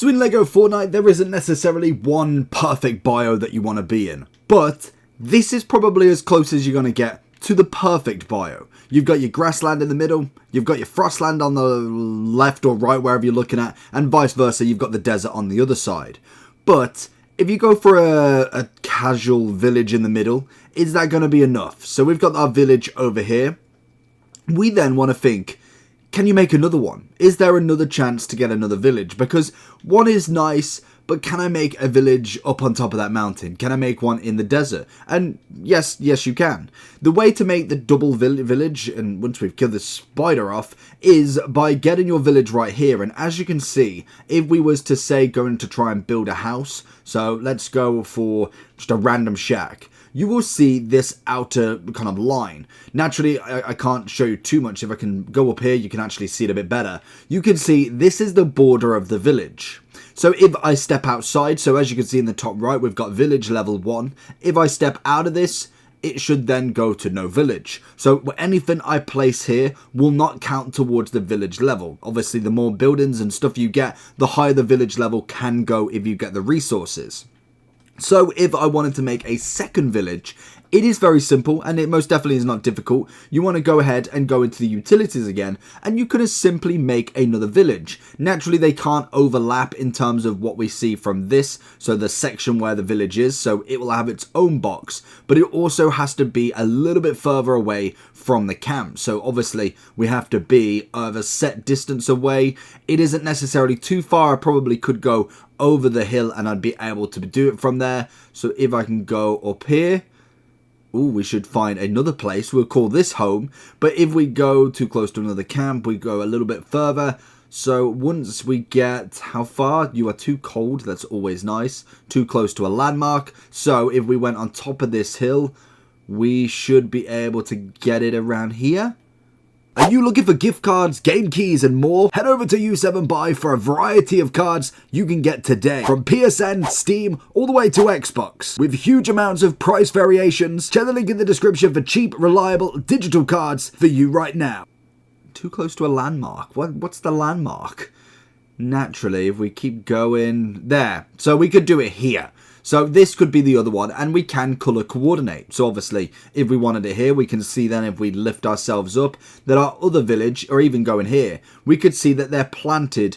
So in LEGO Fortnite, there isn't necessarily one perfect bio that you want to be in, but this is probably as close as you're going to get to the perfect bio. You've got your grassland in the middle, you've got your frostland on the left or right, wherever you're looking at, and vice versa, you've got the desert on the other side. But if you go for a casual village in the middle, is that going to be enough? So we've got our village over here. We then want to think, can you make another one? Is there another chance to get another village? Because one is nice, but can I make a village up on top of that mountain? Can I make one in the desert? And yes, you can. The way to make the double village, and once we've killed the spider off, is by getting your village right here. And as you can see, if we was to say going to try and build a house, so let's go for just a random shack, you will see this outer kind of line. Naturally, I can't show you too much. If I can go up here, you can actually see it a bit better. You can see this is the border of the village. So if I step outside, so as you can see in the top right, we've got village level 1. If I step out of this, it should then go to no village. So anything I place here will not count towards the village level. Obviously, the more buildings and stuff you get, the higher the village level can go if you get the resources. So if I wanted to make a second village, it is very simple, and it most definitely is not difficult. You want to go ahead and go into the utilities again, and you can simply make another village. Naturally, they can't overlap in terms of what we see from this, so the section where the village is, so it will have its own box, but it also has to be a little bit further away from the camp. So obviously, we have to be of a set distance away. It isn't necessarily too far. I probably could go over the hill, and I'd be able to do it from there. So if I can go up here, ooh, we should find another place. We'll call this home. But if we go too close to another camp, we go a little bit further. So once we get, how far? You are too cold. That's always nice. Too close to a landmark. So if we went on top of this hill, we should be able to get it around here. Are you looking for gift cards, game keys and more? Head over to U7Buy for a variety of cards you can get today. From PSN, Steam, all the way to Xbox. With huge amounts of price variations. Check the link in the description for cheap, reliable digital cards for you right now. Too close to a landmark. What's the landmark? Naturally, if we keep going there. So we could do it here. So this could be the other one, and we can color coordinate. So obviously, if we wanted it here, we can see then if we lift ourselves up, that our other village, or even going here, we could see that they're planted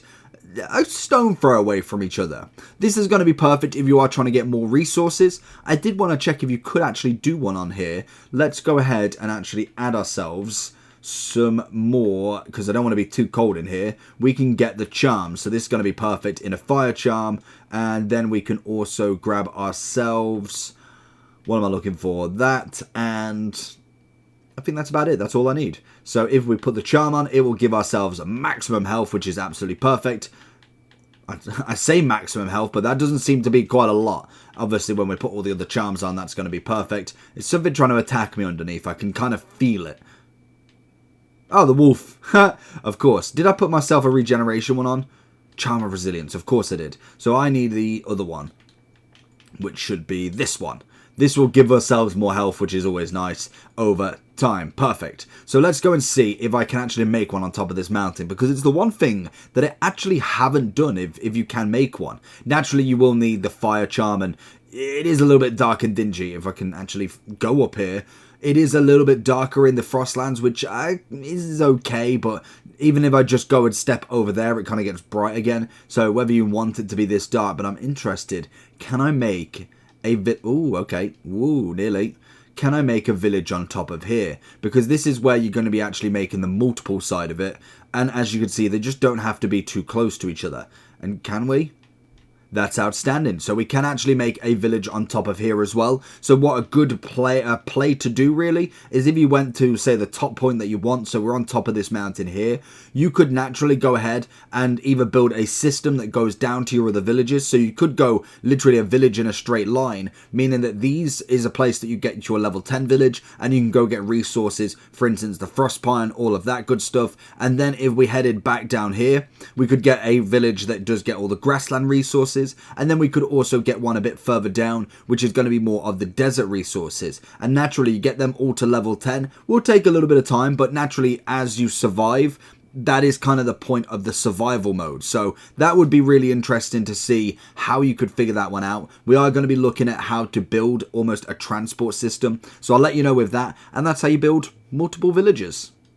a stone throw away from each other. This is going to be perfect if you are trying to get more resources. I did want to check if you could actually do one on here. Let's go ahead and actually add ourselves some more, because I don't want to be too cold in here. We can get the charm, so this is going to be perfect in a fire charm, and then we can also grab ourselves, what am I looking for, that, and I think that's about it. That's all I need. So if we put the charm on, it will give ourselves maximum health, which is absolutely perfect. I say maximum health, but that doesn't seem to be quite a lot. Obviously, when we put all the other charms on, that's going to be perfect. It's something trying to attack me underneath. I can kind of feel it. Oh, the wolf. Of course. Did I put myself a regeneration one on? Charm of Resilience. Of course I did. So I need the other one, which should be this one. This will give ourselves more health, which is always nice, over time. Perfect. So let's go and see if I can actually make one on top of this mountain, because it's the one thing that I actually haven't done if you can make one. Naturally, you will need the fire charm, and it is a little bit dark and dingy. If I can actually go up here, it is a little bit darker in the Frostlands, which is okay, but even if I just go and step over there, it kind of gets bright again. So whether you want it to be this dark, but I'm interested. Can I make a ooh, okay. Ooh, nearly. Can I make a village on top of here? Because this is where you're going to be actually making the multiple side of it. And as you can see, they just don't have to be too close to each other. And can we? That's outstanding. So we can actually make a village on top of here as well. So what a good play to do really is if you went to, say, the top point that you want, so we're on top of this mountain here, you could naturally go ahead and either build a system that goes down to your other villages. So you could go literally a village in a straight line, meaning that these is a place that you get to a level 10 village, and you can go get resources, for instance, the frost pine, all of that good stuff. And then if we headed back down here, we could get a village that does get all the grassland resources. And then we could also get one a bit further down, which is going to be more of the desert resources. And naturally, you get them all to level 10 will take a little bit of time, but naturally, as you survive, that is kind of the point of the survival mode. So that would be really interesting to see how you could figure that one out. We are going to be looking at how to build almost a transport system. So I'll let you know with that. And that's how you build multiple villages.